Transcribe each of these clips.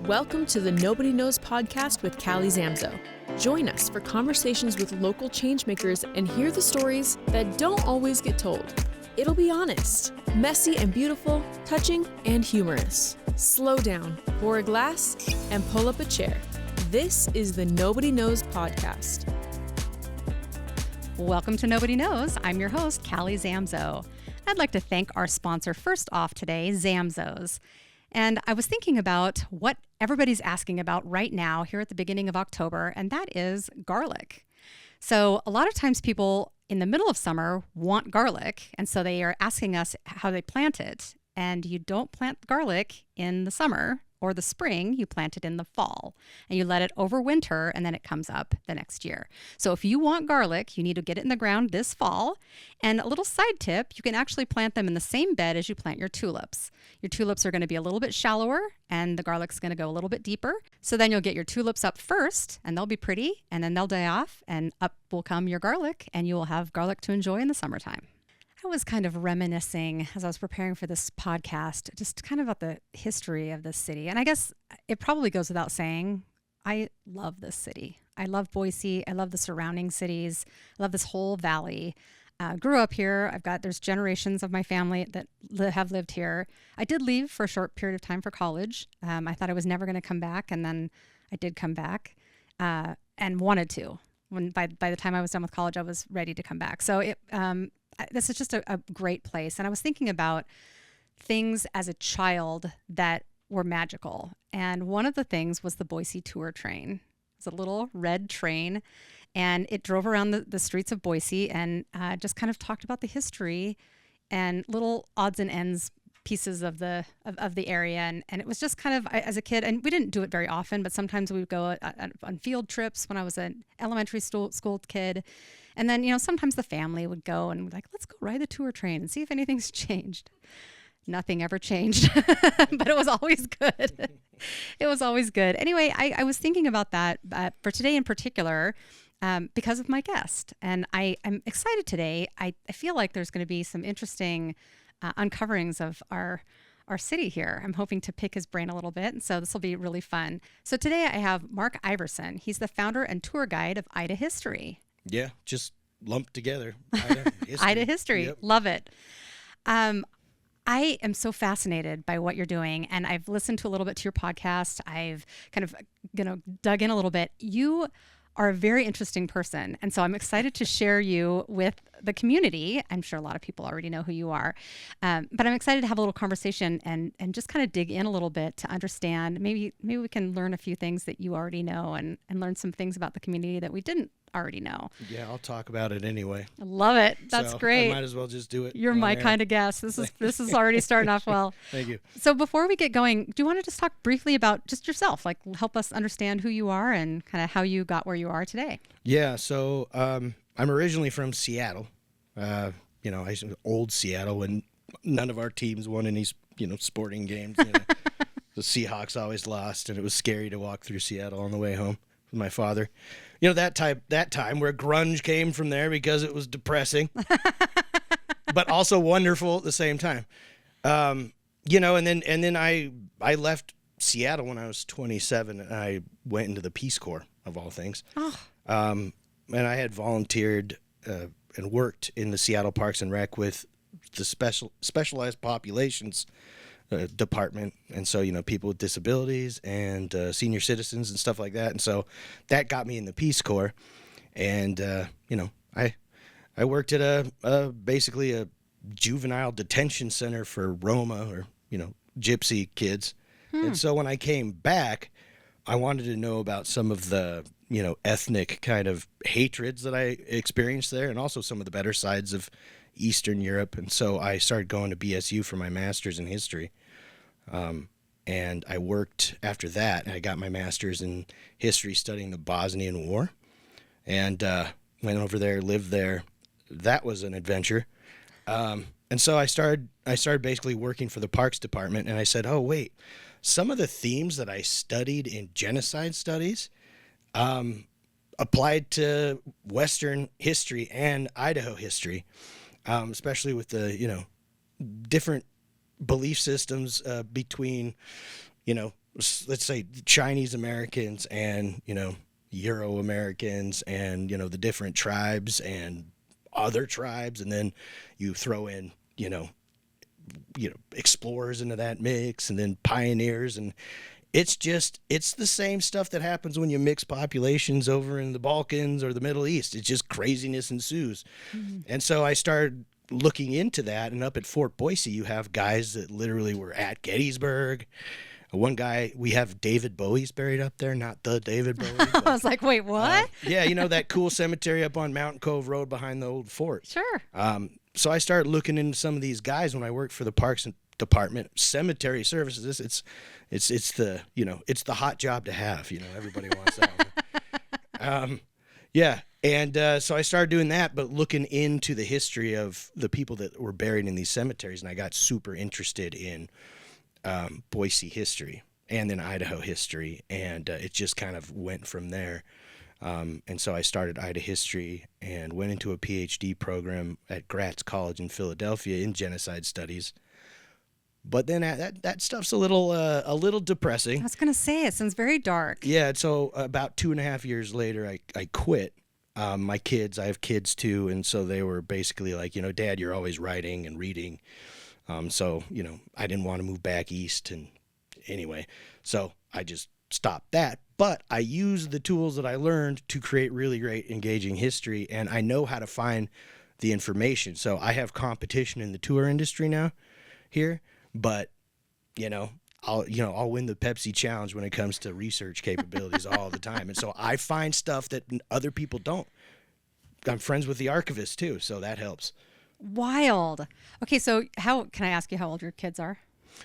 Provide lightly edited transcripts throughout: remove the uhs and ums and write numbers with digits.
Welcome to the Nobody Knowz podcast with Callie Zamzo. Join us for conversations with local changemakers and hear the stories that don't always get told. It'll be honest, messy and beautiful, touching and humorous. Slow down, pour a glass, and pull up a chair. This is the Nobody Knowz podcast. Welcome to Nobody Knowz. I'm your host, Callie Zamzo. I'd like to thank our sponsor first off today, Zamzo's. And I was thinking about what everybody's asking about right now here at the beginning of October, and that is garlic. So a lot of times people in the middle of summer want garlic, and so they are asking us how they plant it. And you don't plant garlic in the summer or the spring, you plant it in the fall and you let it overwinter and then it comes up the next year. So if you want garlic, you need to get it in the ground this fall. And a little side tip, you can actually plant them in the same bed as you plant your tulips. Your tulips are going to be a little bit shallower and the garlic's going to go a little bit deeper. So then you'll get your tulips up first and they'll be pretty and then they'll die off and up will come your garlic and you will have garlic to enjoy in the summertime. I was kind of reminiscing as I was preparing for this podcast, just kind of about the history of this city. And I guess it probably goes without saying, I love this city. I love Boise. I love the surrounding cities. I love this whole valley. Grew up here. There's generations of my family that have lived here. I did leave for a short period of time for college. I thought I was never going to come back. And then I did come back and wanted to. By the time I was done with college, I was ready to come back. So this is just a great place. And I was thinking about things as a child that were magical. And one of the things was the Boise tour train. It's a little red train and it drove around the streets of Boise and just kind of talked about the history and little odds and ends pieces of the area. And it was just kind of, as a kid, and we didn't do it very often, but sometimes we would go on field trips when I was an elementary school kid. And then, sometimes the family would go and like, let's go ride the tour train and see if anything's changed. Nothing ever changed, but it was always good. It was always good. Anyway, I was thinking about that for today in particular because of my guest. And I'm excited today. I feel like there's going to be some interesting uncoverings of our city here. I'm hoping to pick his brain a little bit. And so this will be really fun. So today I have Mark Iverson. He's the founder and tour guide of IdaHistory. Yeah, just lumped together. IdaHistory. Yep. Love it. I am so fascinated by what you're doing, and I've listened to a little bit to your podcast. I've kind of dug in a little bit. You are a very interesting person, and so I'm excited to share you with the community. I'm sure a lot of people already know who you are, but I'm excited to have a little conversation and just kind of dig in a little bit to understand. Maybe we can learn a few things that you already know and learn some things about the community that we didn't already know. Yeah, I'll talk about it anyway. I love it. That's so great. I might as well just do it. You're my kind of guest. This is already starting off well. Thank you. So before we get going, do you want to just talk briefly about just yourself, like help us understand who you are and kind of how you got where you are today? Yeah, so I'm originally from Seattle. Old Seattle when none of our teams won any, sporting games. The Seahawks always lost, and it was scary to walk through Seattle on the way home with my father. That time where grunge came from there because it was depressing, but also wonderful at the same time. And then I left Seattle when I was 27 and I went into the Peace Corps of all things. Oh. And I had volunteered and worked in the Seattle Parks and Rec with the specialized populations department, and so people with disabilities and senior citizens and stuff like that, and so that got me in the Peace Corps, and I worked at basically a juvenile detention center for Roma or gypsy kids, and so when I came back, I wanted to know about some of the ethnic kind of hatreds that I experienced there, and also some of the better sides of Eastern Europe, and so I started going to BSU for my master's in history. And I worked after that, and I got my master's in history studying the Bosnian War, and went over there, lived there. That was an adventure. And so I started basically working for the Parks Department, and I said, oh, wait, some of the themes that I studied in genocide studies applied to Western history and Idaho history, especially with the, different belief systems between, let's say Chinese Americans and, Euro Americans and, the different tribes and other tribes. And then you throw in, explorers into that mix, and then pioneers. And it's the same stuff that happens when you mix populations over in the Balkans or the Middle East. It's just craziness ensues. Mm-hmm. And so I started looking into that. And up at Fort Boise, you have guys that literally were at Gettysburg. One guy, we have David Bowie's buried up there, not the David Bowie. But, I was like, wait, what? Yeah, that cool cemetery up on Mountain Cove Road behind the old fort. Sure. So I started looking into some of these guys when I worked for the Parks Department, cemetery services. It's the hot job to have. Everybody wants that one. Yeah, and so I started doing that, but looking into the history of the people that were buried in these cemeteries, and I got super interested in Boise history and then Idaho history, and it just kind of went from there. And so I started IdaHistory and went into a PhD program at Gratz College in Philadelphia in genocide studies. But then that stuff's a little depressing. I was going to say, it sounds very dark. Yeah, so about 2.5 years later, I quit. I have kids too, and so they were basically like, Dad, you're always writing and reading. So, I didn't want to move back east, and anyway, so I just stopped that. But I use the tools that I learned to create really great, engaging history, and I know how to find the information. So I have competition in the tour industry now here, but, I'll win the Pepsi challenge when it comes to research capabilities all the time. And so I find stuff that other people don't. I'm friends with the archivist too, so that helps. Wild. Okay, so can I ask you how old your kids are?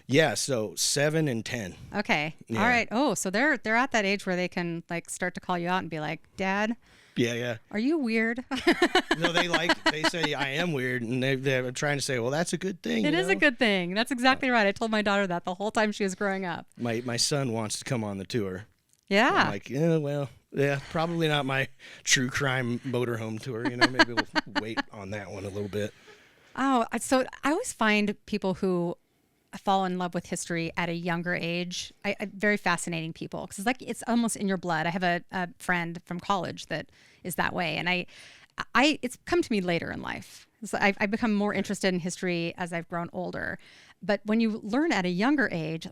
Yeah, so 7 and 10. Okay. Yeah. All right. Oh, so they're at that age where they can start to call you out and be like, Dad, yeah, are you weird? No, they say I am weird, and they're trying to say, well, that's a good thing. It is a good thing. That's exactly right. I told my daughter that the whole time she was growing up. My son wants to come on the tour. Yeah. I'm like, yeah, probably not my true crime motorhome tour. Maybe we'll wait on that one a little bit. Oh, so I always find people who fall in love with history at a younger age, very fascinating people, because it's almost in your blood. I have a friend from college that is that way, and it's come to me later in life. So I've become more interested in history as I've grown older. But when you learn at a younger age,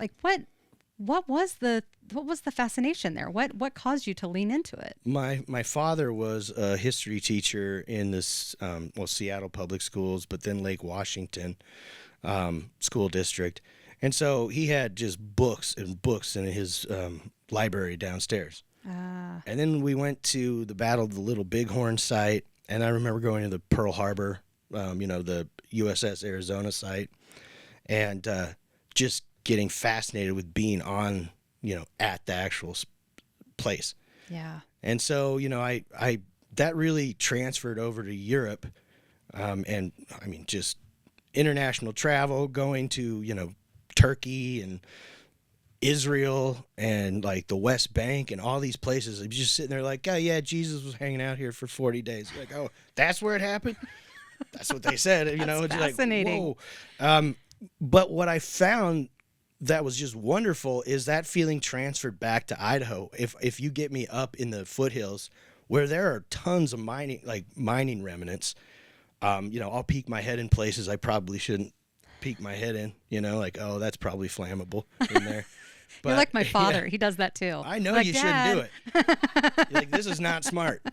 what was the fascination there? What caused you to lean into it? My father was a history teacher in this Seattle public schools, but then Lake Washington school district, and so he had just books and books in his library downstairs. And then we went to the Battle of the Little Bighorn site, and I remember going to the Pearl Harbor, the USS Arizona site, and just getting fascinated with being on, at the actual place. Yeah. And so, I that really transferred over to Europe, and I mean, just international travel, going to, Turkey and Israel and the West Bank and all these places. I'm just sitting there like, oh yeah, Jesus was hanging out here for 40 days. Like, oh, that's where it happened? That's what they said. That's fascinating. Like, whoa. But what I found that was just wonderful is that feeling transferred back to Idaho. If you get me up in the foothills where there are tons of mining remnants, I'll peek my head in places I probably shouldn't peek my head in, oh, that's probably flammable in there. But, you're like my father. Yeah, he does that too. I know you shouldn't do it. This is not smart.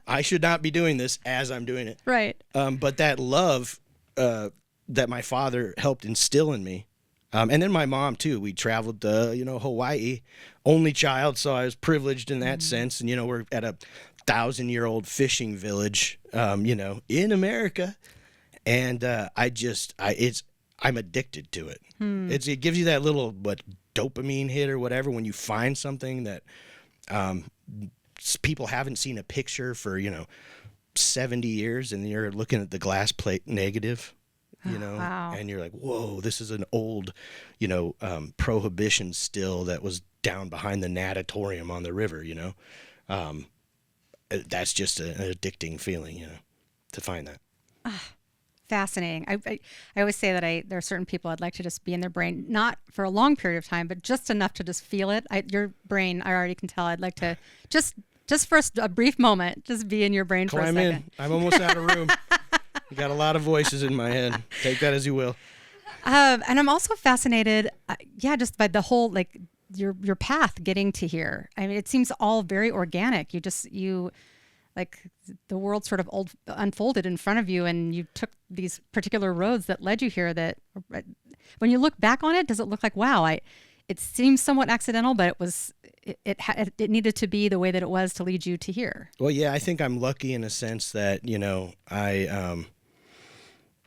I should not be doing this as I'm doing it. Right. But that love that my father helped instill in me, and then my mom too. We traveled to, Hawaii, only child, so I was privileged in that sense. And we're at a 1,000-year-old fishing village, in America, and I'm addicted to it. It gives you that little dopamine hit or whatever when you find something that people haven't seen a picture for 70 years, and you're looking at the glass plate negative. Wow. And you're like, whoa, this is an old, prohibition still that was down behind the natatorium on the river, that's just an addicting feeling, to find that. fascinating. I always say that there are certain people I'd like to just be in their brain, not for a long period of time, but just enough to just feel it. Your brain, I already can tell. I'd like to just for a brief moment, just be in your brain for a second. Climb in. I'm almost out of room. I got a lot of voices in my head. Take that as you will. And I'm also fascinated, just by the whole, like, your path getting to here. I mean, it seems all very organic. You like, the world sort of unfolded in front of you, and you took these particular roads that led you here. That, when you look back on it, does it look like, wow, it seems somewhat accidental, but it needed to be the way that it was to lead you to here? Well, yeah, I think I'm lucky in a sense that,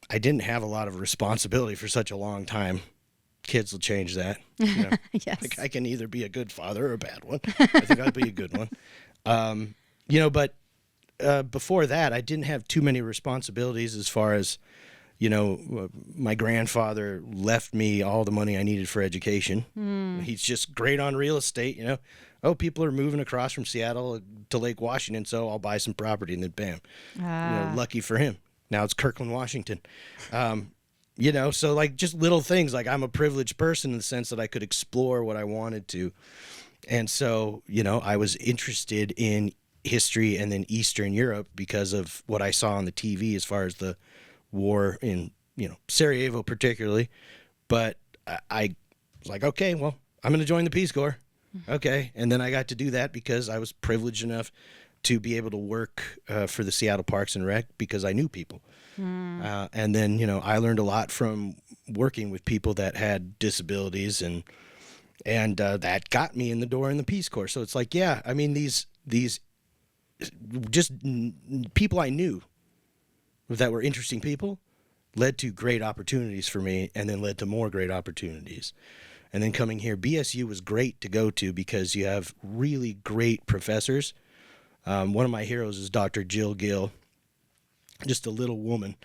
I didn't have a lot of responsibility for such a long time. Kids will change that. Yes. Like, I can either be a good father or a bad one. I think I'd be a good one. But before that, I didn't have too many responsibilities as far as, my grandfather left me all the money I needed for education. He's just great on real estate, Oh, people are moving across from Seattle to Lake Washington, so I'll buy some property, and then bam. Lucky for him. Now it's Kirkland, Washington. So, like, just little things. Like, I'm a privileged person in the sense that I could explore what I wanted to. And so, I was interested in history and then Eastern Europe because of what I saw on the TV as far as the war in, Sarajevo particularly. But I was like, okay, well, I'm going to join the Peace Corps. Okay. And then I got to do that because I was privileged enough to be able to work for the Seattle Parks and Rec because I knew people. And then, I learned a lot from working with people that had disabilities, and that got me in the door in the Peace Corps. So it's like, yeah, I mean, these just people I knew that were interesting people led to great opportunities for me, and then led to more great opportunities. And then coming here, BSU was great to go to because you have really great professors. One of my heroes is Dr. Jill Gill, just a little woman.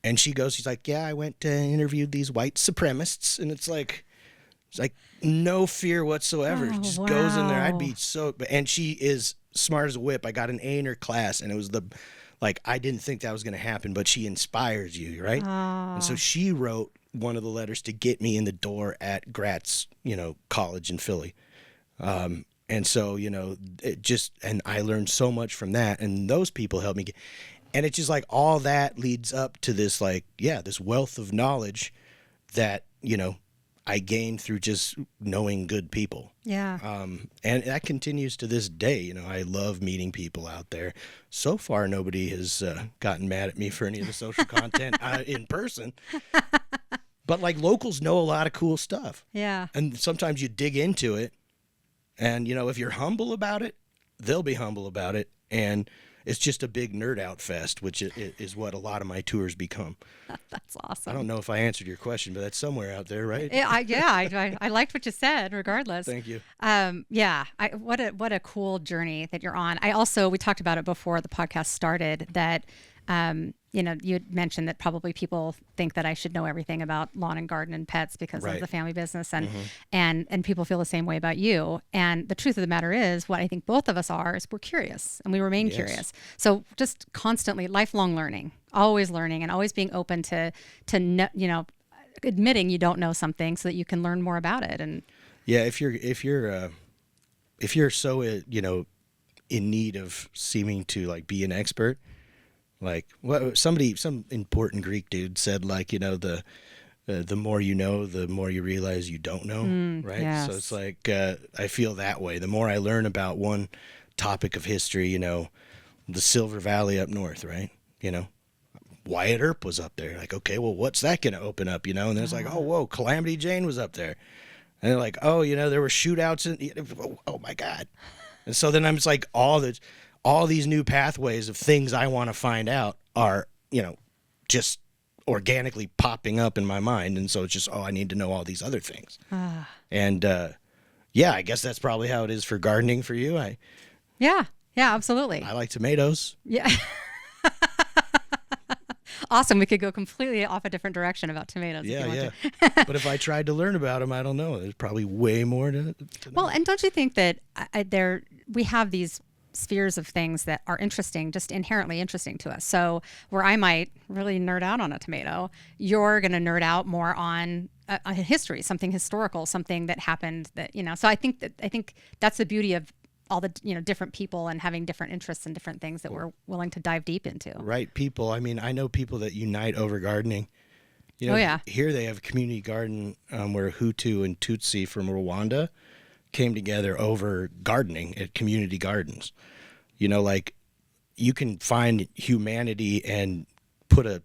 And she's like, yeah, I went to interviewed these white supremacists. And it's like no fear whatsoever. She just goes in there. I'd be and she is smart as a whip. I got an A in her class, and it was I didn't think that was going to happen, but she inspires you, right? And so she wrote one of the letters to get me in the door at Gratz, college in Philly. And so, and I learned so much from that, and those people helped me and it's just like all that leads up to this, this wealth of knowledge that, I gained through just knowing good people. Yeah. And that continues to this day. I love meeting people out there. So far, nobody has gotten mad at me for any of the social content in person. But locals know a lot of cool stuff. Yeah. And sometimes you dig into it. And, if you're humble about it, they'll be humble about it. And it's just a big nerd out fest, which is what a lot of my tours become. That's awesome. I don't know if I answered your question, but that's somewhere out there, right? I liked what you said, regardless. Thank you. What a cool journey that you're on. We talked about it before the podcast started, that you had mentioned that probably people think that I should know everything about lawn and garden and pets because of the family business, and people feel the same way about you. And the truth of the matter is, what I think both of us are is we're curious, and we remain curious. So just constantly lifelong learning, always learning, and always being open to admitting you don't know something so that you can learn more about it. And yeah, if you're so in need of seeming to be an expert. Some important Greek dude said, the more you know, the more you realize you don't know, right? Yes. So it's I feel that way. The more I learn about one topic of history, the Silver Valley up north, right? Wyatt Earp was up there. Okay, well, what's that going to open up, And then it's oh, whoa, Calamity Jane was up there. And they're oh, there were shootouts. Oh, my God. And so then I'm just all these new pathways of things I want to find out are, just organically popping up in my mind. And so it's just, I need to know all these other things. And, I guess that's probably how it is for gardening for you. Yeah, absolutely. I like tomatoes. Yeah. Awesome. We could go completely off a different direction about tomatoes. Yeah. But if I tried to learn about them, I don't know. There's probably way more to know. Well, and don't you think that we have these spheres of things that are interesting, just inherently interesting to us. So where I might really nerd out on a tomato, you're going to nerd out more on a history, something historical, something that happened that, so I think that's the beauty of all the, different people and having different interests and different things that we're willing to dive deep into. Right. People. I mean, I know people that unite over gardening. Oh, yeah. Here they have a community garden where Hutu and Tutsi from Rwanda came together over gardening at community gardens. Like you can find humanity and put a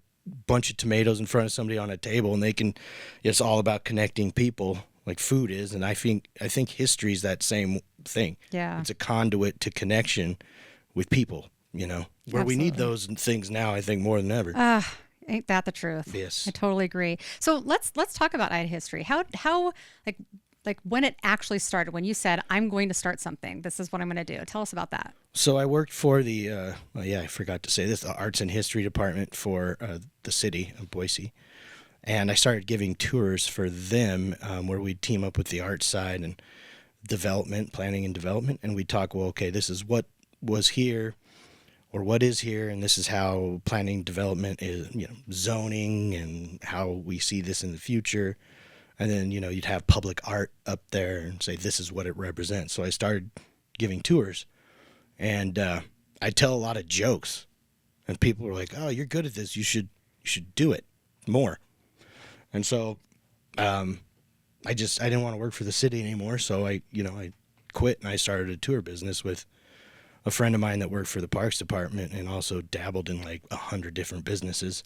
bunch of tomatoes in front of somebody on a table and it's all about connecting people like food is. And I think history is that same thing. Yeah. It's a conduit to connection with people, where Absolutely. we need those things now, I think more than ever. Ain't that the truth? Yes. I totally agree. So let's talk about IdaHistory. How like when it actually started, when you said, I'm going to start something, this is what I'm going to do. Tell us about that. So I worked for the, I forgot to say this, the Arts and History Department for the city of Boise. And I started giving tours for them where we'd team up with the art side and planning and development. And we'd talk, well, okay, this is what was here or what is here. And this is how planning development is, zoning and how we see this in the future. And then, you'd have public art up there and say, this is what it represents. So I started giving tours and I tell a lot of jokes and people were like, oh, you're good at this. You should do it more. And so I didn't want to work for the city anymore. So I quit and I started a tour business with a friend of mine that worked for the Parks Department and also dabbled in like 100 different businesses.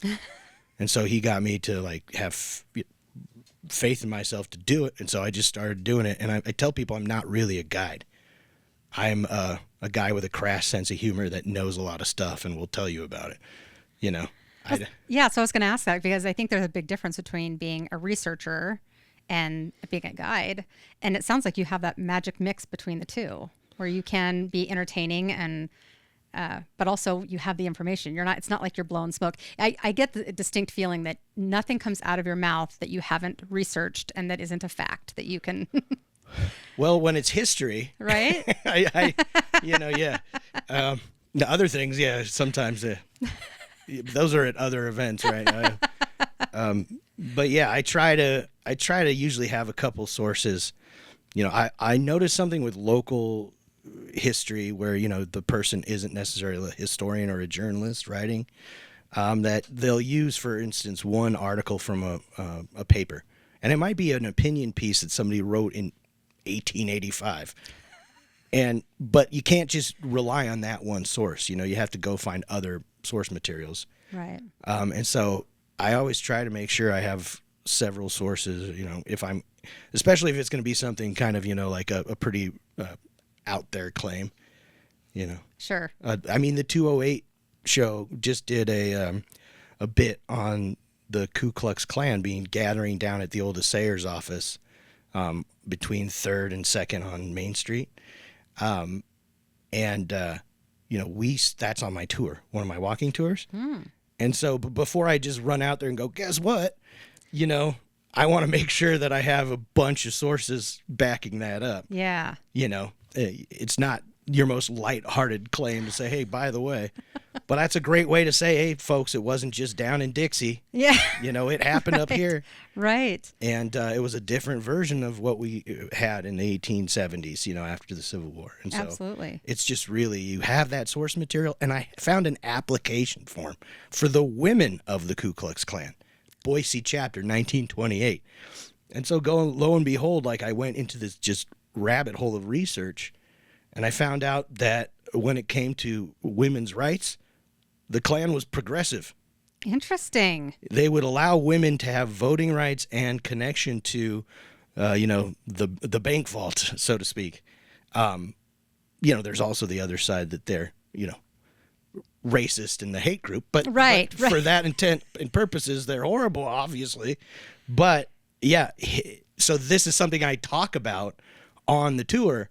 And so he got me to have faith in myself to do it. And so I just started doing it. And I tell people I'm not really a guide. I'm a guy with a crass sense of humor that knows a lot of stuff and will tell you about it. Yeah, so I was going to ask that because I think there's a big difference between being a researcher and being a guide. And it sounds like you have that magic mix between the two where you can be entertaining and but also you have the information. It's not like you're blowing smoke. I get the distinct feeling that nothing comes out of your mouth that you haven't researched and that isn't a fact that you can. Well, when it's history, right? Yeah. The other things, yeah, sometimes those are at other events, right? But yeah, I try to usually have a couple sources. I noticed something with local history where the person isn't necessarily a historian or a journalist writing, that they'll use, for instance, one article from a paper, and it might be an opinion piece that somebody wrote in 1885, but you can't just rely on that one source. You have to go find other source materials, right? And so I always try to make sure I have several sources. Especially if it's going to be something kind of like a pretty out there claim, Sure. I mean, the 208 show just did a bit on the Ku Klux Klan gathering down at the old assayer's office between 3rd and 2nd on Main Street. That's on my tour, one of my walking tours. And so before I just run out there and go, guess what? I want to make sure that I have a bunch of sources backing that up. Yeah. It's not your most lighthearted claim to say, hey, by the way, but that's a great way to say, hey, folks, it wasn't just down in Dixie. Yeah. It happened up here. Right. And it was a different version of what we had in the 1870s, after the Civil War. And so absolutely. It's just really, you have that source material. And I found an application form for the women of the Ku Klux Klan, Boise chapter, 1928. And so lo and behold, I went into this just rabbit hole of research, and I found out that when it came to women's rights, the Klan was progressive. Interesting. They would allow women to have voting rights and connection to, the bank vault, so to speak. There's also the other side that they're, racist and the hate group, but for that intent and purposes, they're horrible, obviously. But yeah, so this is something I talk about on the tour,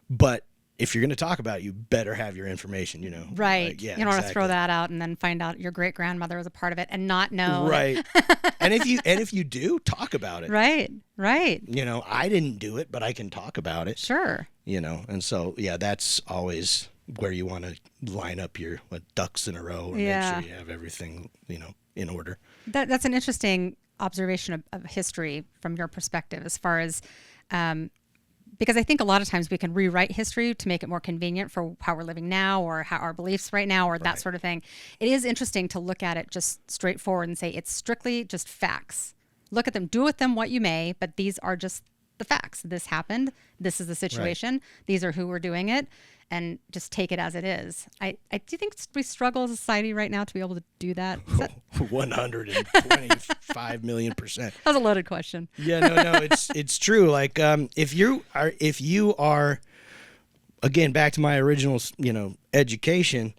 but if you're going to talk about it, you better have your information, Right. Yeah, you don't want to throw that out and then find out your great grandmother was a part of it and not know. Right. and if you do, talk about it. Right. I didn't do it, but I can talk about it. Sure. And so, yeah, that's always where you want to line up your ducks in a row and make sure you have everything, in order. That's an interesting observation of history from your perspective, as far as, because I think a lot of times we can rewrite history to make it more convenient for how we're living now, or how our beliefs right now, or that sort of thing. It is interesting to look at it just straightforward and say it's strictly just facts. Look at them, do with them what you may, but these are just the facts. This happened. This is the situation. Right. These are who were doing it, and just take it as it is. I do think we struggle as a society right now to be able to do that. 125 million %. That was a loaded question. Yeah, no, it's true. Like, if you are, again, back to my original, education,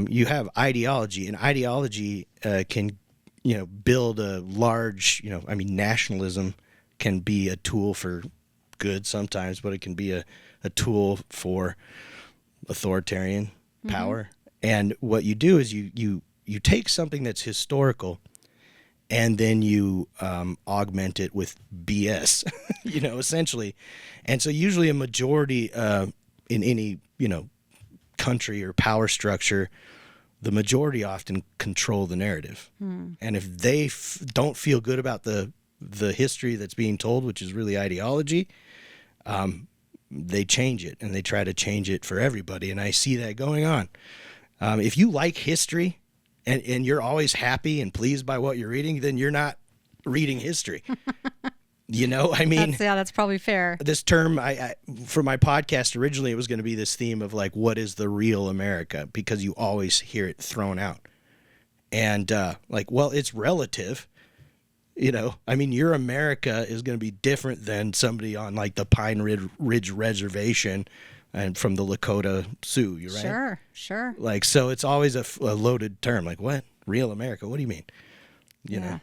you have ideology, and ideology can, build a large, nationalism can be a tool for good sometimes, but it can be a tool for authoritarian power. And what you do is you take something that's historical, and then you augment it with BS, essentially. And so usually a majority in any, country or power structure, the majority often control the narrative. And if they don't feel good about the history that's being told, which is really ideology, they change it, and they try to change it for everybody. And I see that going on. If you like history and you're always happy and pleased by what you're reading, then you're not reading history. That's probably fair. This term, I for my podcast, originally it was going to be this theme of like, what is the real America? Because you always hear it thrown out. And it's relative. Your America is going to be different than somebody on like the Pine Ridge Reservation and from the Lakota Sioux, you're right? Sure. Like, so it's always a loaded term. Like, what? Real America? What do you mean? You know?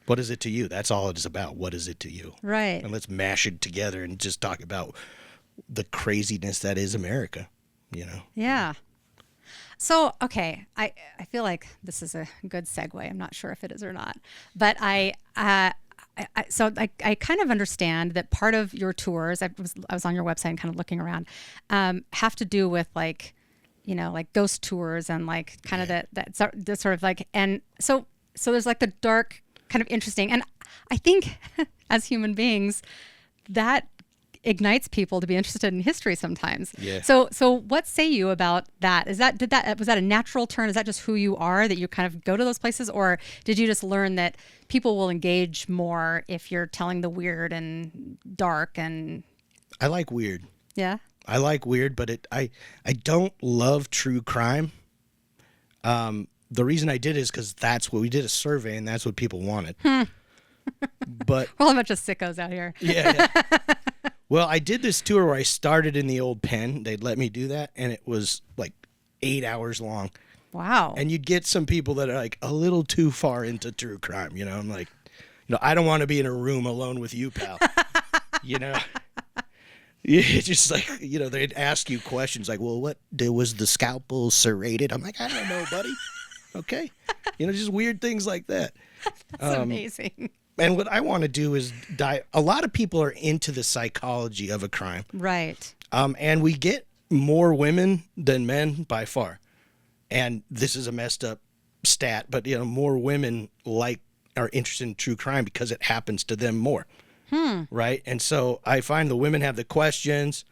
What is it to you? That's all it is about. What is it to you? Right. And let's mash it together and just talk about the craziness that is America, Yeah. So, okay, I feel like this is a good segue. I'm not sure if it is or not, but I kind of understand that part of your tours, I was on your website and kind of looking around, have to do with like ghost tours and like kind of the sort of like, and so there's like the dark kind of interesting, and I think as human beings that ignites people to be interested in history sometimes. Yeah. So what say you about that? Was that a natural turn? Is that just who you are, that you kind of go to those places, or did you just learn that people will engage more if you're telling the weird and dark? And I like weird. Yeah. I like weird, but I don't love true crime. The reason I did is because that's what we did, a survey, and that's what people wanted. But we're all a bunch of sickos out here. Yeah. Well, I did this tour where I started in the old pen. They'd let me do that, and it was like 8 hours long. Wow. And you'd get some people that are like a little too far into true crime. I'm like, I don't want to be in a room alone with you, pal. It's just like, they'd ask you questions like, well, was the scalpel serrated? I'm like, I don't know, buddy. Okay. Just weird things like that. That's amazing. And what I want to do is a lot of people are into the psychology of a crime. Right. And we get more women than men by far. And this is a messed up stat, but more women are interested in true crime because it happens to them more. Right? And so I find the women have the questions,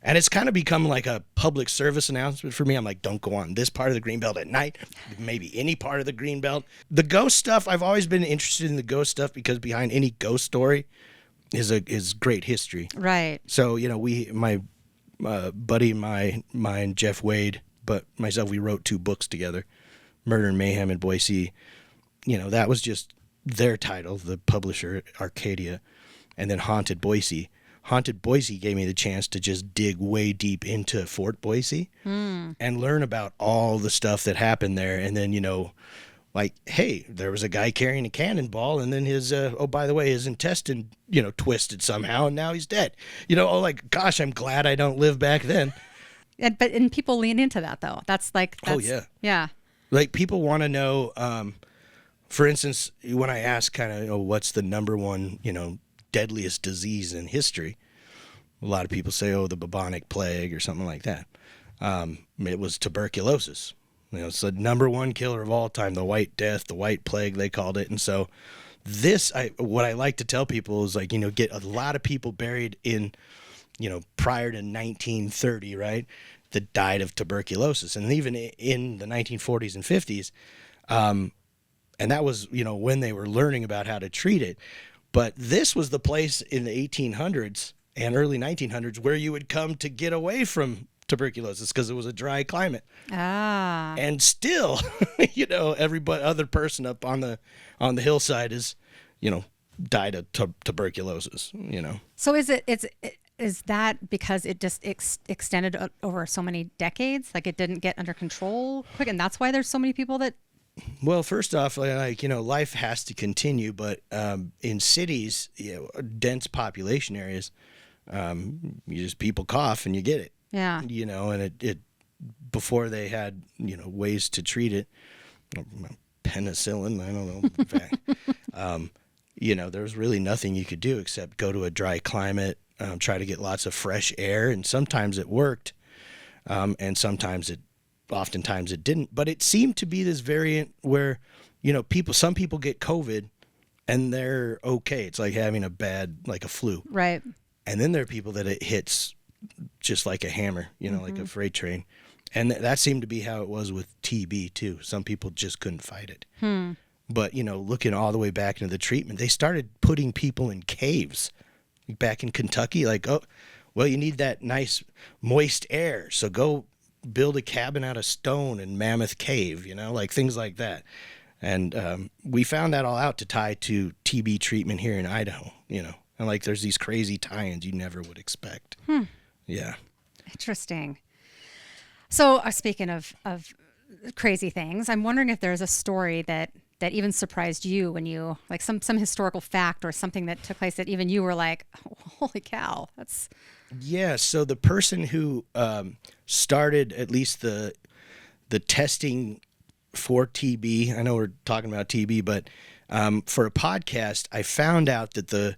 and it's kind of become like a public service announcement for me. I'm like, don't go on this part of the Greenbelt at night, maybe any part of the Greenbelt. The ghost stuff, I've always been interested in the ghost stuff because behind any ghost story is great history. Right. So, my buddy mine, Jeff Wade, but myself, we wrote 2 books together, Murder and Mayhem in Boise. That was just their title, the publisher, Arcadia, and then Haunted Boise. Haunted Boise gave me the chance to just dig way deep into Fort Boise and learn about all the stuff that happened there. And then, like, hey, there was a guy carrying a cannonball, and then his, by the way, his intestine, twisted somehow, and now he's dead. Gosh, I'm glad I don't live back then. And people lean into that, though. That's. Oh, yeah. Yeah. Like, people want to know, for instance, when I ask kind of, what's the number one, deadliest disease in history, a lot of people say, the bubonic plague or something like that. It was tuberculosis. It's the number one killer of all time, the White Death, the White Plague, they called it. And so what I like to tell people is, like, get a lot of people buried in, prior to 1930, right, that died of tuberculosis. And even in the 1940s and 50s, and that was, when they were learning about how to treat it. But this was the place in the 1800s and early 1900s where you would come to get away from tuberculosis because it was a dry climate. And still, every other person up on the hillside is, died of tuberculosis. So is that because it just extended over so many decades? Like, it didn't get under control quick, and that's why there's so many people that. Well, first off, life has to continue, but in cities, dense population areas, people cough and you get it. Yeah. And it before they had, ways to treat it, penicillin, I don't know. In fact, there was really nothing you could do except go to a dry climate, try to get lots of fresh air, and sometimes it worked, and oftentimes it didn't. But it seemed to be this variant where, some people get COVID and they're okay. It's like having like a flu. Right. And then there are people that it hits just like a hammer, like a freight train. And that seemed to be how it was with TB too. Some people just couldn't fight it. But, looking all the way back into the treatment, they started putting people in caves back in Kentucky. Like, oh, well, you need that nice moist air, so go build a cabin out of stone in Mammoth Cave, like things like that. And we found that all out to tie to TB treatment here in Idaho, and like there's these crazy tie-ins you never would expect. Yeah. Interesting. So speaking of crazy things, I'm wondering if there's a story that even surprised you when you, like, some historical fact or something that took place that even you were like, holy cow, that's. Yeah. So the person who started at least the testing for TB, I know we're talking about TB, but for a podcast, I found out that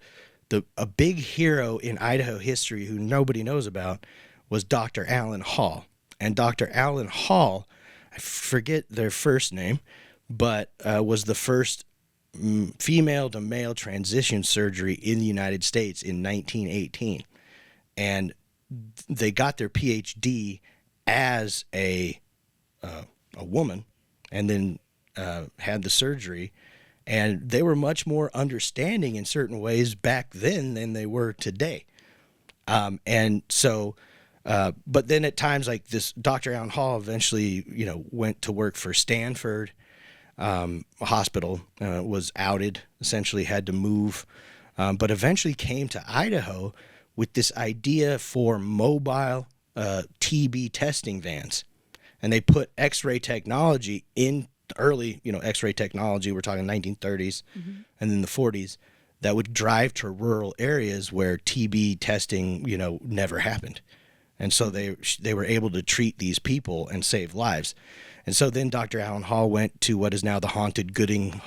a big hero in Idaho history who nobody knows about was Dr. Alan Hall. And Dr. Alan Hall, I forget their first name, but was the first female to male transition surgery in the United States in 1918. And they got their PhD as a woman, and then had the surgery. And they were much more understanding in certain ways back then than they were today. And so, but then at times like this, Dr. Alan Hall eventually, went to work for Stanford Hospital, was outed, essentially had to move, but eventually came to Idaho with this idea for mobile TB testing vans. And they put X-ray technology in early, X-ray technology, we're talking 1930s and then the 40s, that would drive to rural areas where TB testing, never happened. And so they were able to treat these people and save lives. And so then Dr. Alan Hall went to what is now the Haunted Gooding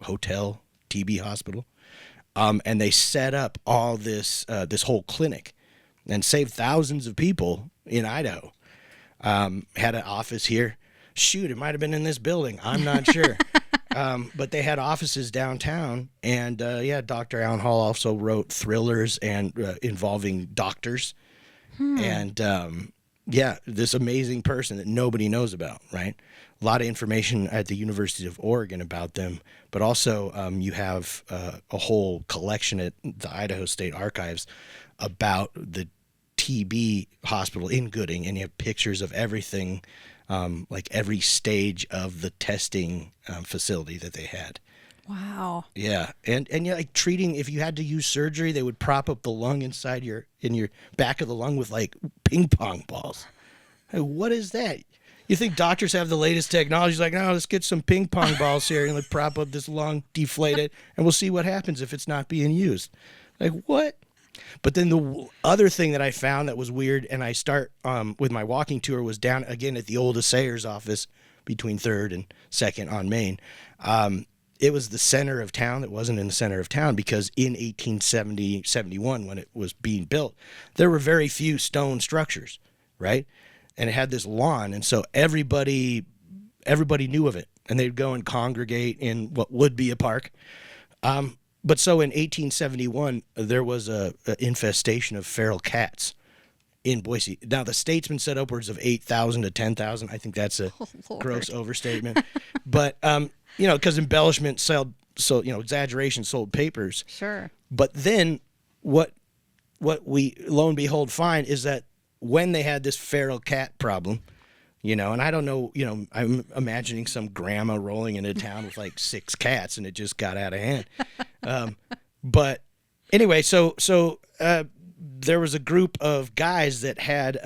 Hotel TB hospital. And they set up all this whole clinic and saved thousands of people in Idaho. Had an office here. Shoot, it might have been in this building. I'm not sure. But they had offices downtown. And Dr. Alan Hall also wrote thrillers and involving doctors. And this amazing person that nobody knows about, right? A lot of information at the University of Oregon about them, but also you have a whole collection at the Idaho State Archives about the TB hospital in Gooding, and you have pictures of everything, like every stage of the testing facility that they had. Wow. Yeah, and like treating, if you had to use surgery, they would prop up the lung in your back of the lung with like ping pong balls. Hey, what is that? You think doctors have the latest technology? Like, no, let's get some ping pong balls here and let's prop up this lung, deflate it, and we'll see what happens if it's not being used. Like, what? But then the other thing that I found that was weird, and I start with my walking tour, was down again at the old assayer's office between 3rd and 2nd on Main. It was the center of town. It wasn't in the center of town because in 1870-71, when it was being built, there were very few stone structures, right? and it had this lawn, and so everybody knew of it, and they'd go and congregate in what would be a park. But so in 1871, there was a infestation of feral cats in Boise. Now, the Statesman said upwards of 8,000 to 10,000. I think that's a gross overstatement. But, because embellishment sold, exaggeration sold papers. Sure. But then what we, lo and behold, find is that when they had this feral cat problem, and I don't know, I'm imagining some grandma rolling into town with like 6 cats and it just got out of hand. But anyway, so there was a group of guys that had,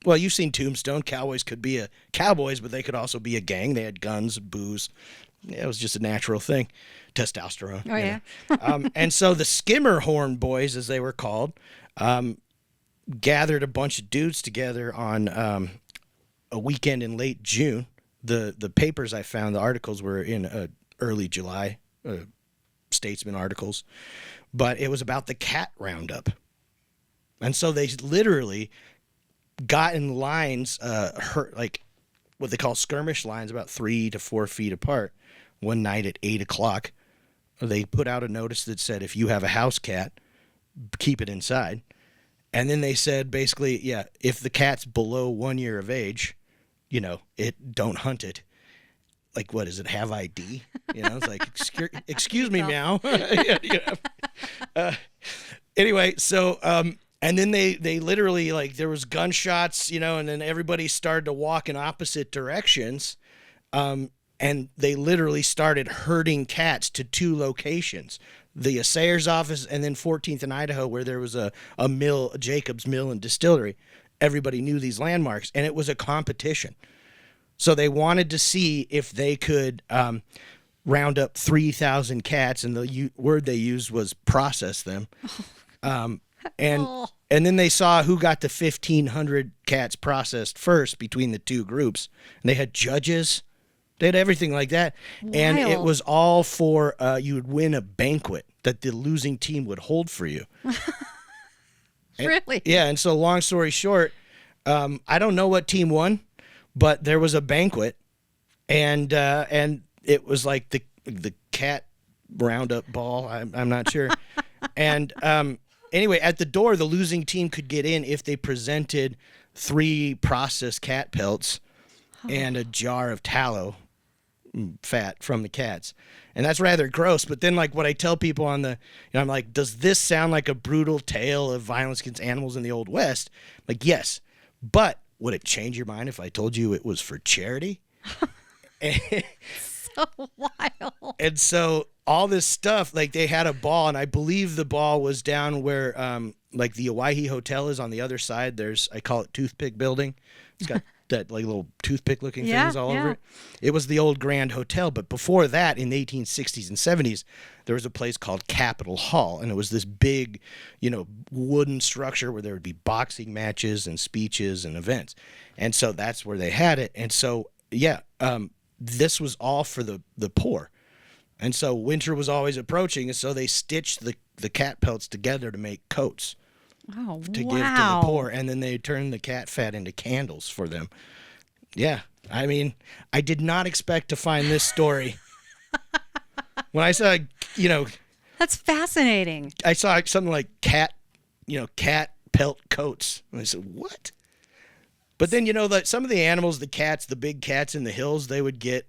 you've seen Tombstone. Cowboys could be cowboys, but they could also be a gang. They had guns, booze. It was just a natural thing. Testosterone. Oh, yeah. And so the Skimmer Horn Boys, as they were called, gathered a bunch of dudes together on a weekend in late June. The papers I found, the articles were in early July, Statesman articles, but it was about the cat roundup. And so they literally got in lines, like what they call skirmish lines, about 3 to 4 feet apart. One night at 8:00, they put out a notice that said, if you have a house cat, keep it inside. And then they said, basically, if the cat's below 1 year of age, don't hunt it. Like, what is it? Have ID? It's like, excuse me, meow. Anyway, so, and then they literally, like, there was gunshots, and then everybody started to walk in opposite directions. And they literally started herding cats to 2 locations, the assayer's office and then 14th in Idaho, where there was a mill, a Jacobs Mill and Distillery. Everybody knew these landmarks, and it was a competition. So they wanted to see if they could round up 3,000 cats, and the word they used was process them. And then they saw who got the 1,500 cats processed first between the 2 groups. And they had judges. They had everything like that. Wild. And it was all for you would win a banquet that the losing team would hold for you. Really? And so long story short, I don't know what team won, but there was a banquet, and it was like the cat roundup ball. I'm not sure. And anyway, at the door, the losing team could get in if they presented 3 processed cat pelts and a jar of tallow fat from the cats. And that's rather gross. But then, like, what I tell people on I'm like, does this sound like a brutal tale of violence against animals in the Old West? Like, yes. But would it change your mind if I told you it was for charity? So wild. And so all this stuff, like, they had a ball, and I believe the ball was down where, like, the Owyhee Hotel is on the other side. I call it Toothpick Building. It's got that, like, little toothpick-looking things all over it. It was the old Grand Hotel, but before that, in the 1860s and 70s, there was a place called Capitol Hall, and it was this big, wooden structure where there would be boxing matches and speeches and events. And so that's where they had it. And so, this was all for the poor. And so winter was always approaching, and so they stitched the cat pelts together to make coats. Oh, to give to the poor, and then they turned the cat fat into candles for them. Yeah, I mean, I did not expect to find this story. When I saw, That's fascinating. I saw something like cat pelt coats, and I said, what? But then, that some of the animals, the cats, the big cats in the hills, they would get,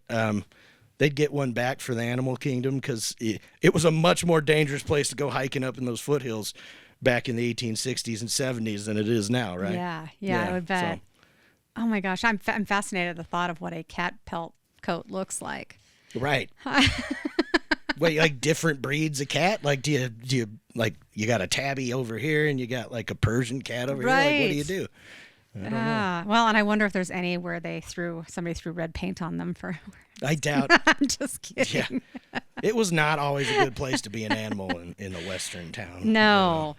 they'd get one back for the animal kingdom, because it was a much more dangerous place to go hiking up in those foothills back in the 1860s and 70s than it is now, right? Yeah, I would bet. So. Oh my gosh, I'm fascinated at the thought of what a cat pelt coat looks like. Right. Wait, like different breeds of cat? Like, do you like, you got a tabby over here and you got like a Persian cat over here? Like, what do you do? I don't know. Well, and I wonder if there's any where somebody threw red paint on them for. I doubt. I'm just kidding. Yeah. It was not always a good place to be an animal in a western town. No,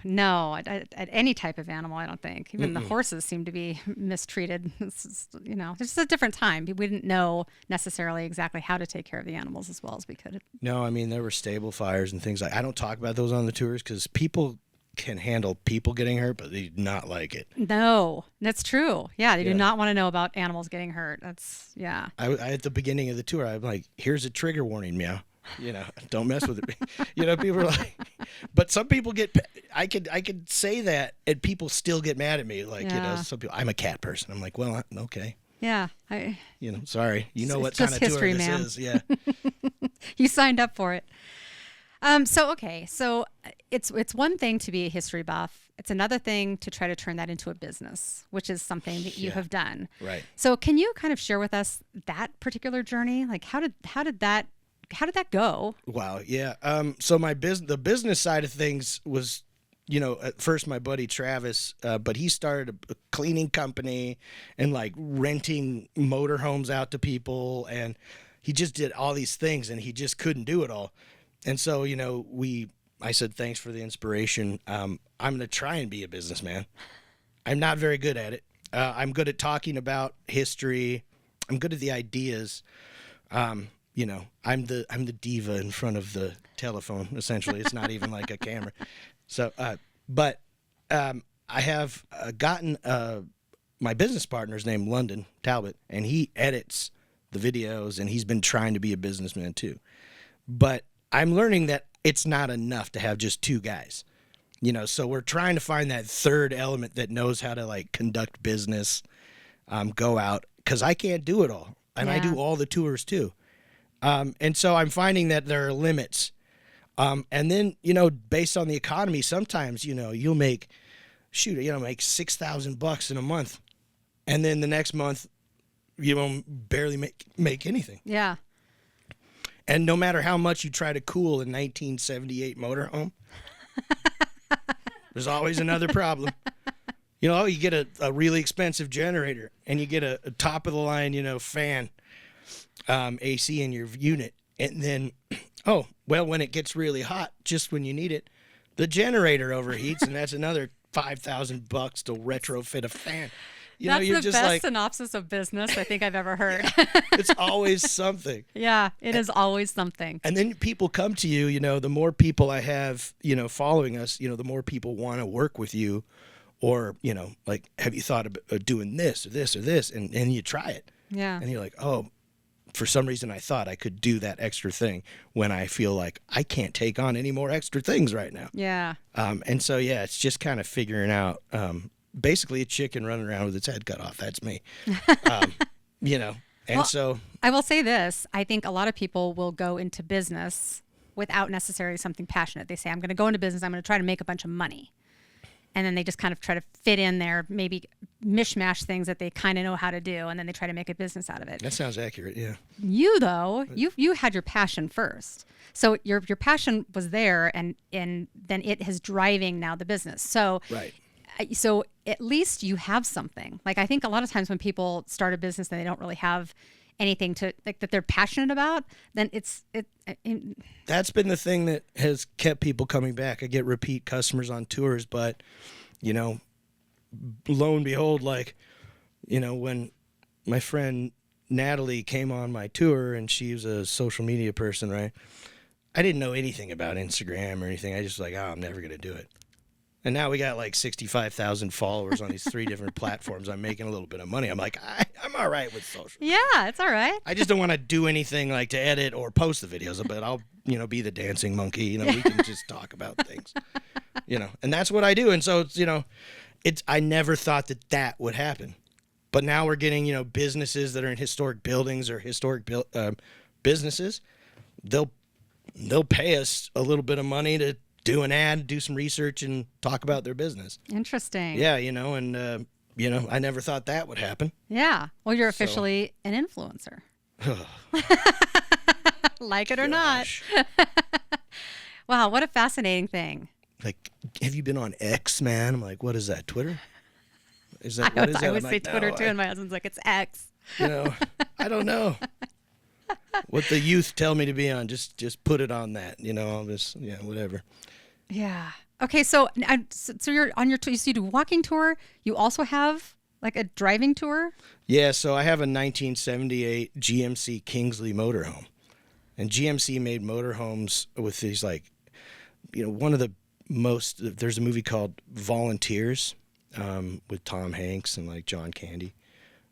at any type of animal, I don't think. Even the horses seem to be mistreated. This is, it's just a different time. We didn't know necessarily exactly how to take care of the animals as well as we could. No, I mean, there were stable fires and things like. I don't talk about those on the tours because people can handle people getting hurt, but they do not like it. No, that's true. Yeah, they do not want to know about animals getting hurt. That's, yeah. I at the beginning of the tour, I'm like, here's a trigger warning, meow. Don't mess with it. People are like, but some people I could say that and people still get mad at me. Like, some people, I'm a cat person. I'm like, well, okay. Yeah. Sorry. You know what kind of history, tour this man. is. Yeah. You signed up for it. So it's one thing to be a history buff. It's another thing to try to turn that into a business, which is something that you have done. Right. So can you kind of share with us that particular journey? Like how did that go? Wow. Yeah. So the business side of things was, at first my buddy Travis, but he started a cleaning company and like renting motorhomes out to people, and he just did all these things and he just couldn't do it all. And so, I said, thanks for the inspiration. I'm going to try and be a businessman. I'm not very good at it. I'm good at talking about history. I'm good at the ideas. I'm the diva in front of the telephone, essentially. It's not even like a camera. So, I have gotten my business partner's named London Talbot, and he edits the videos, and he's been trying to be a businessman too. But I'm learning that it's not enough to have just two guys, so we're trying to find that third element that knows how to like conduct business, go out, because I can't do it all. And I do all the tours too. And so I'm finding that there are limits. And then, based on the economy, sometimes, you'll make $6,000 in a month. And then the next month, you won't barely make anything. Yeah. And no matter how much you try to cool a 1978 motorhome, there's always another problem. You get a really expensive generator and you get a top of the line, fan, AC in your unit. And then, when it gets really hot, just when you need it, the generator overheats, and that's another $5,000 to retrofit a fan. That's you're the just best like, synopsis of business I think I've ever heard. it's always something. Yeah, it is always something. And then people come to you, the more people I have, following us, the more people want to work with you, or, like, have you thought of doing this or this or this? And you try it. Yeah. And you're like, for some reason I thought I could do that extra thing when I feel like I can't take on any more extra things right now. Yeah. And so, it's just kind of figuring out, basically a chicken running around with its head cut off. That's me. So I will say this. I think a lot of people will go into business without necessarily something passionate. They say, I'm going to go into business. I'm going to try to make a bunch of money. And then they just kind of try to fit in there, maybe mishmash things that they kind of know how to do. And then they try to make a business out of it. That sounds accurate. Yeah. You, though, you had your passion first. So your passion was there, and then it is driving now the business. So right. So at least you have something. Like, I think a lot of times when people start a business and they don't really have anything to like that they're passionate about, then that's been the thing that has kept people coming back. I get repeat customers on tours, but lo and behold, when my friend Natalie came on my tour, and she was a social media person, right? I didn't know anything about Instagram or anything. I just I'm never going to do it. And now we got like 65,000 followers on these 3 different platforms. I'm making a little bit of money. I'm like, I'm all right with social. Yeah, it's all right. I just don't want to do anything like to edit or post the videos, but I'll, be the dancing monkey. We can just talk about things, and that's what I do. And so, I never thought that would happen. But now we're getting, businesses that are in historic buildings or historic businesses. They'll pay us a little bit of money to do an ad, do some research, and talk about their business. Interesting. Yeah, and I never thought that would happen. Yeah. Well, you're officially an influencer. Like it or not. Wow, what a fascinating thing. Like, have you been on X, man? I'm like, what is that, Twitter? Is that I what is that? I would I'm say like, Twitter no, too, and my husband's like, it's X. I don't know. What the youth tell me to be on, just put it on that, all this, whatever. Yeah. Okay, so you're on your tour, so you do walking tour. You also have like a driving tour? Yeah, so I have a 1978 GMC Kingsley motorhome. And GMC made motorhomes with these one of the there's a movie called Volunteers with Tom Hanks and like John Candy.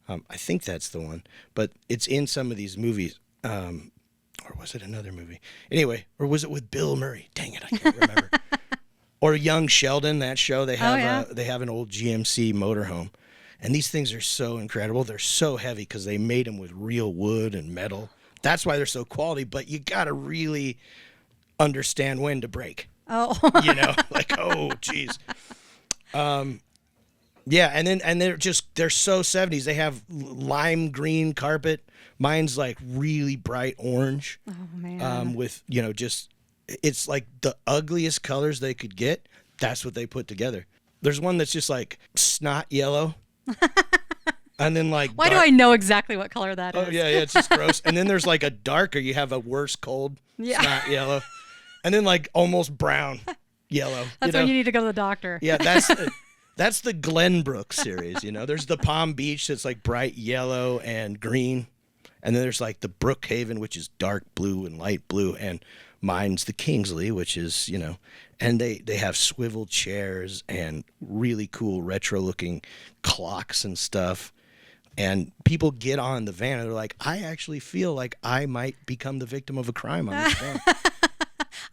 I think that's the one, but it's in some of these movies. Or was it another movie? Anyway, or was it with Bill Murray? Dang it, I can't remember. Or Young Sheldon, that show. They have they have an old GMC motorhome, and these things are so incredible. They're so heavy because they made them with real wood and metal. That's why they're so quality. But you gotta really understand when to brake. Oh, like geez. Yeah, and they're so 70s. They have lime green carpet. Mine's like really bright orange. Oh man. With it's like the ugliest colors they could get. That's what they put together. There's one that's just like snot yellow. And then like why do I know exactly what color that is? Oh yeah, it's just gross. And then there's like a darker, you have a worse cold snot yellow. And then like almost brown yellow. That's when you need to go to the doctor. Yeah, that's the Glenbrook series, There's the Palm Beach that's like bright yellow and green. And then there's like the Brookhaven, which is dark blue and light blue. And mine's the Kingsley, which is, and they have swivel chairs and really cool retro looking clocks and stuff. And people get on the van and they're like, I actually feel like I might become the victim of a crime on this van.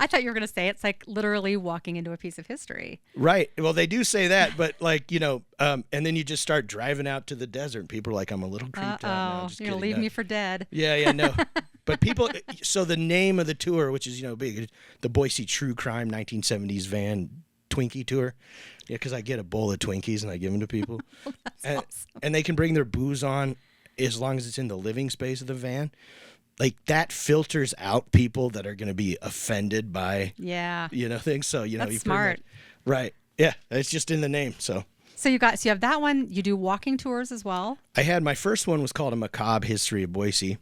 I thought you were going to say it's like literally walking into a piece of history. Right. Well, they do say that, but like, and then you just start driving out to the desert and people are like, I'm a little creeped out now. You're going to leave me for dead. Yeah, no. But people, so the name of the tour, which is, big, the Boise True Crime 1970s van Twinkie tour. Yeah, because I get a bowl of Twinkies and I give them to people. Awesome. And they can bring their booze on as long as it's in the living space of the van. Like that filters out people that are going to be offended by, things. So, that's smart. Right. Yeah. It's just in the name. So you have that one. You do walking tours as well. I had my first one was called A Macabre History of Boise.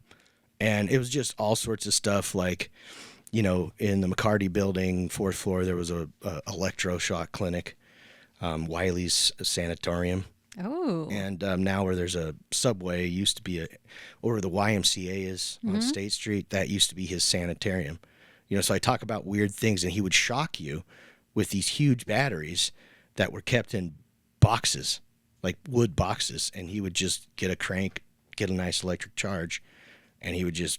And it was just all sorts of stuff like, in the McCarty building, 4th floor, there was a electroshock clinic, Wiley's sanatorium. Oh. And now where there's a Subway, used to be or the YMCA is on State Street, that used to be his sanitarium. So I talk about weird things, and he would shock you with these huge batteries that were kept in boxes, like wood boxes, and he would just get a crank, get a nice electric charge, and he would just,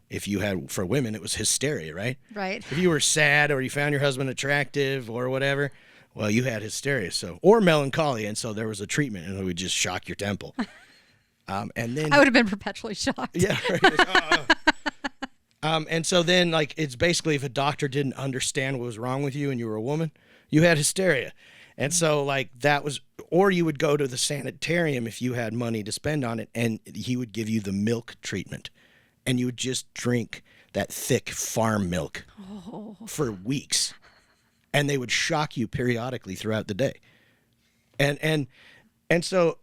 if you had, for women, it was hysteria, right? Right. If you were sad or you found your husband attractive or whatever, well, you had hysteria, or melancholia, and so there was a treatment, and it would just shock your temple. And then I would have been perpetually shocked. Yeah. Right. And so then, like, it's basically if a doctor didn't understand what was wrong with you and you were a woman, you had hysteria. And so, like, that was, or you would go to the sanitarium if you had money to spend on it, and he would give you the milk treatment, and you would just drink that thick farm milk for weeks. And they would shock you periodically throughout the day. And so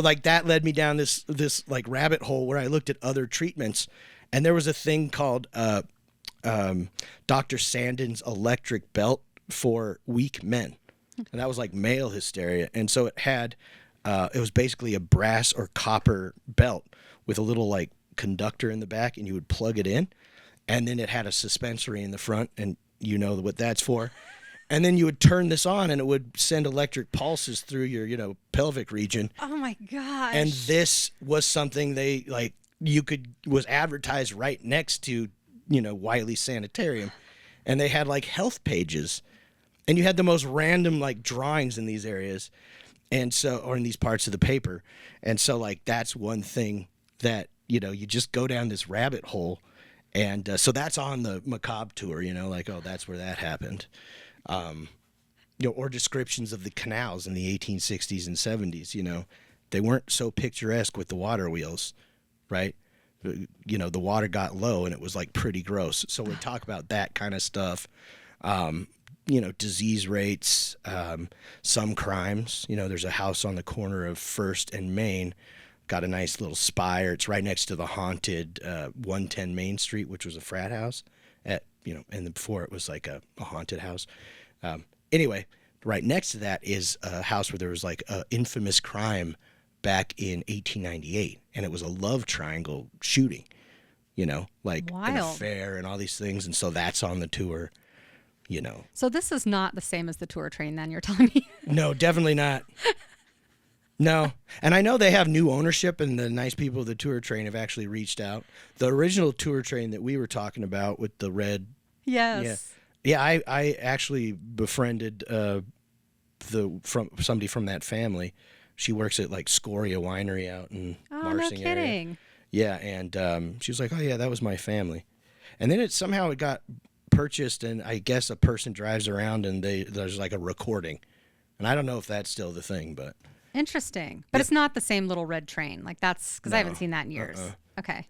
like that led me down this like rabbit hole where I looked at other treatments, and there was a thing called Dr. Sandin's electric belt for weak men. And that was like male hysteria. And so it had it was basically a brass or copper belt with a little like conductor in the back, and you would plug it in, and then it had a suspensory in the front, and you know what that's for. And then you would turn this on, and it would send electric pulses through your, pelvic region. Oh my gosh. And this was something they was advertised right next to, Wiley's Sanitarium. And they had like health pages, and you had the most random like drawings in these areas. And so, or in these parts of the paper. And so like, that's one thing that, you just go down this rabbit hole. And so that's on the macabre tour, like, oh, that's where that happened. Or descriptions of the canals in the 1860s and 70s, they weren't so picturesque with the water wheels, right? The water got low and it was like pretty gross. So we talk about that kind of stuff, disease rates, some crimes, there's a house on the corner of 1st and Main, got a nice little spire. It's right next to the haunted 110 Main Street, which was a frat house and before it was like a haunted house. Anyway, right next to that is a house where there was like an infamous crime back in 1898, and it was a love triangle shooting, like Wild. an affair and all these things. And so that's on the tour. So this is not the same as the tour train then, you're telling me? No, definitely not. No. And I know they have new ownership, and the nice people of the tour train have actually reached out. The original tour train that we were talking about with the red. Yes. Yeah, I actually befriended somebody from that family. She works at like Scoria Winery out in Marsing no kidding. area. Yeah, and she was like, "Oh yeah, that was my family." And then it got purchased, and I guess a person drives around and there's like a recording. And I don't know if that's still the thing, but interesting. But it's not the same little red train. Like that's because I haven't seen that in years. Okay.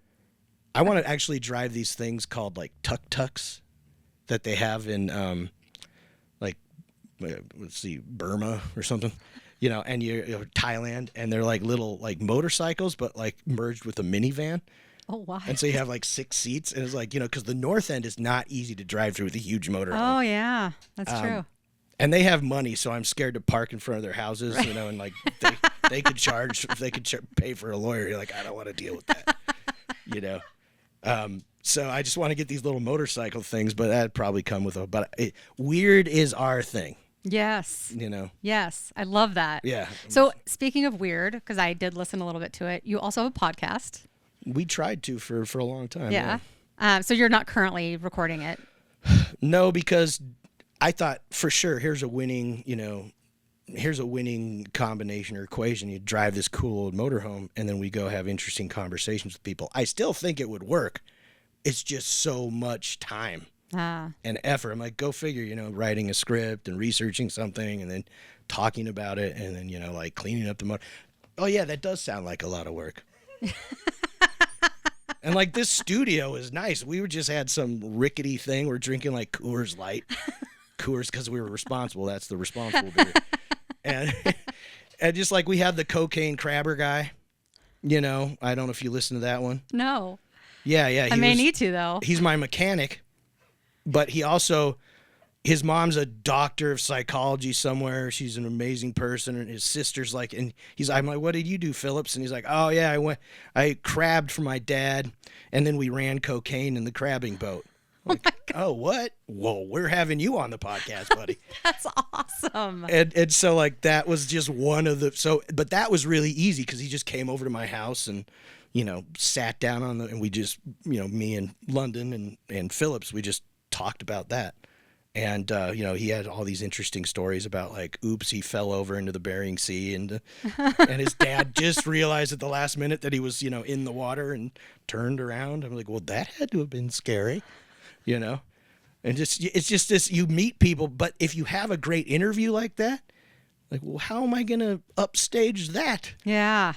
I want to actually drive these things called like tuk-tuks that they have in let's see, Burma or something. And you're Thailand, and they're like little like motorcycles, but like merged with a minivan. Oh, wow. And so you have like 6 seats, and it's like, because the north end is not easy to drive through with a huge motorhome. Oh, yeah. That's true. And they have money, so I'm scared to park in front of their houses, and like they could charge, if they could pay for a lawyer. You're like, I don't want to deal with that, So I just want to get these little motorcycle things, but that'd probably come with weird is our thing. Yes. Yes. I love that. Yeah. So speaking of weird, because I did listen a little bit to it, you also have a podcast. We tried to for a long time. Yeah. So you're not currently recording it? No, because I thought for sure here's a winning combination or equation. You drive this cool old motorhome, and then we go have interesting conversations with people. I still think it would work. It's just so much time and effort. I'm like, go figure, writing a script and researching something and then talking about it and then, like cleaning up the motor. Oh, yeah, that does sound like a lot of work. And like this studio is nice. We just had some rickety thing. We're drinking like Coors Light. Coors because we were responsible. That's the responsible beer. And just like we had the cocaine crabber guy. I don't know if you listen to that one. No. Yeah. I may need to, though. He's my mechanic, but his mom's a doctor of psychology somewhere. She's an amazing person, and his sister's like, and I'm like, what did you do, Phillips? And he's like, oh yeah, I crabbed for my dad, and then we ran cocaine in the crabbing boat. Like, oh, what? Well, we're having you on the podcast, buddy. That's awesome. And so like that was just one of but that was really easy because he just came over to my house and sat down and we just me and London and Phillips, we just talked about that. And, he had all these interesting stories about like, oops, he fell over into the Bering Sea and his dad just realized at the last minute that he was, in the water and turned around. I'm like, well, that had to have been scary, and it's just this, you meet people, but if you have a great interview like that, like, well, how am I going to upstage that? Yeah.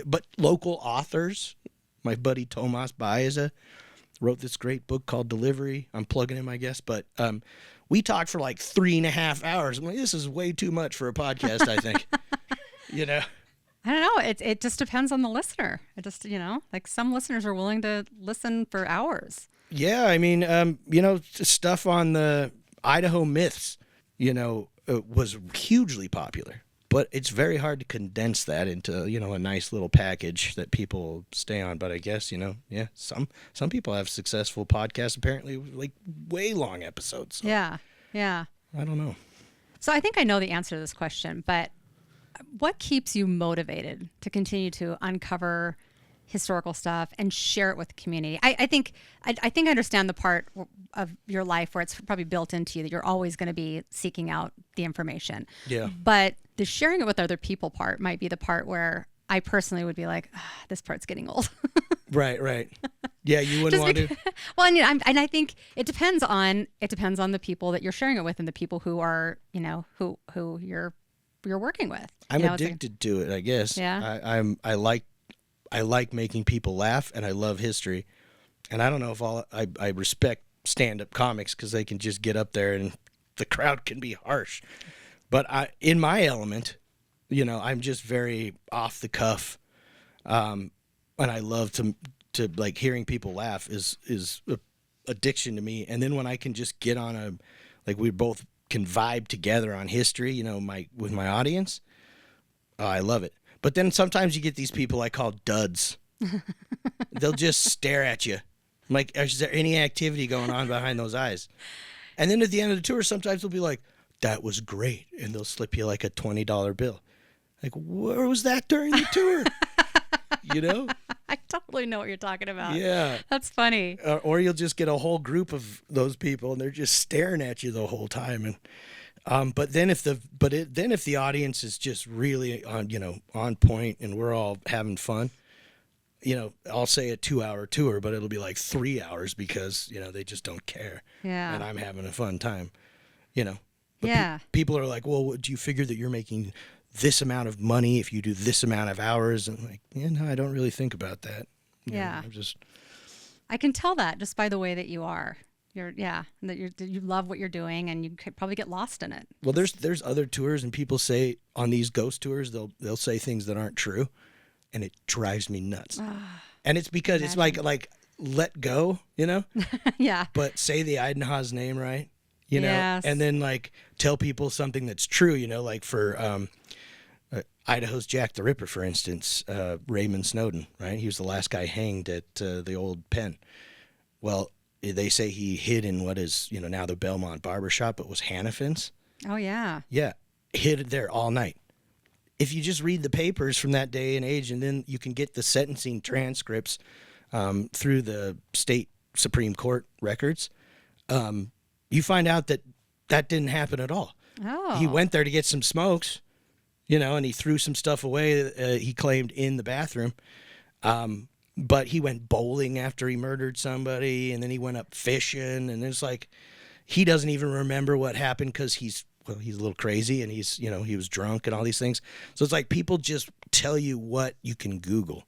But local authors, my buddy Tomas Baeza wrote this great book called Delivery. I'm plugging him, I guess. But we talked for like 3.5 hours. I'm like, this is way too much for a podcast, I think. I don't know. It just depends on the listener. It just, like some listeners are willing to listen for hours. Yeah. I mean, stuff on the Idaho myths, was hugely popular. But it's very hard to condense that into, a nice little package that people stay on. But I guess, yeah, some people have successful podcasts, apparently, like way long episodes. So. Yeah. I don't know. So I think I know the answer to this question, but what keeps you motivated to continue to uncover historical stuff and share it with the community? I think I understand the part of your life where it's probably built into you that you're always going to be seeking out the information. Yeah. But the sharing it with other people part might be the part where I personally would be like, this part's getting old. Right. Yeah, you wouldn't want to. Well, and I think it depends on the people that you're sharing it with and the people who are, who you're working with. I'm addicted to it, I guess. Yeah. I like making people laugh, and I love history. And I don't know if I respect stand-up comics because they can just get up there and the crowd can be harsh. But in my element, I'm just very off the cuff, and I love to like hearing people laugh is a addiction to me. And then when I can just get on we both can vibe together on history, with my audience, I love it. But then sometimes you get these people I call duds. They'll just stare at you. I'm like, is there any activity going on behind those eyes? And then at the end of the tour, sometimes they'll be like, that was great. And they'll slip you like a $20 bill. Like, where was that during the tour? You know? I totally know what you're talking about. Yeah. That's funny. Or you'll just get a whole group of those people and they're just staring at you the whole time. And but then if the audience is just really on point and we're all having fun, I'll say a 2-hour tour, but it'll be like 3 hours because they just don't care. Yeah. And I'm having a fun time. But yeah. People are like, well, do you figure that you're making this amount of money if you do this amount of hours? And I'm like, no, I don't really think about that. Yeah. I'm just. I can tell that just by the way that you are. You love what you're doing, and you could probably get lost in it. Well, there's other tours, and people say on these ghost tours they'll say things that aren't true, and it drives me nuts. And it's because it's like let go, Yeah. But say the IdaHistory name right, Yes. and then like tell people something that's true, like for Idaho's Jack the Ripper, for instance, Raymond Snowden, right? He was the last guy hanged at the old pen. Well, they say he hid in what is, now the Belmont Barbershop, but was Hannafin's. Oh, yeah. Yeah, hid there all night. If you just read the papers from that day and age, and then you can get the sentencing transcripts through the state Supreme Court records, you find out that didn't happen at all. Oh. He went there to get some smokes, and he threw some stuff away, he claimed, in the bathroom. But he went bowling after he murdered somebody, and then he went up fishing, and it's like he doesn't even remember what happened because he's a little crazy, and he was drunk and all these things. So it's like people just tell you what you can Google.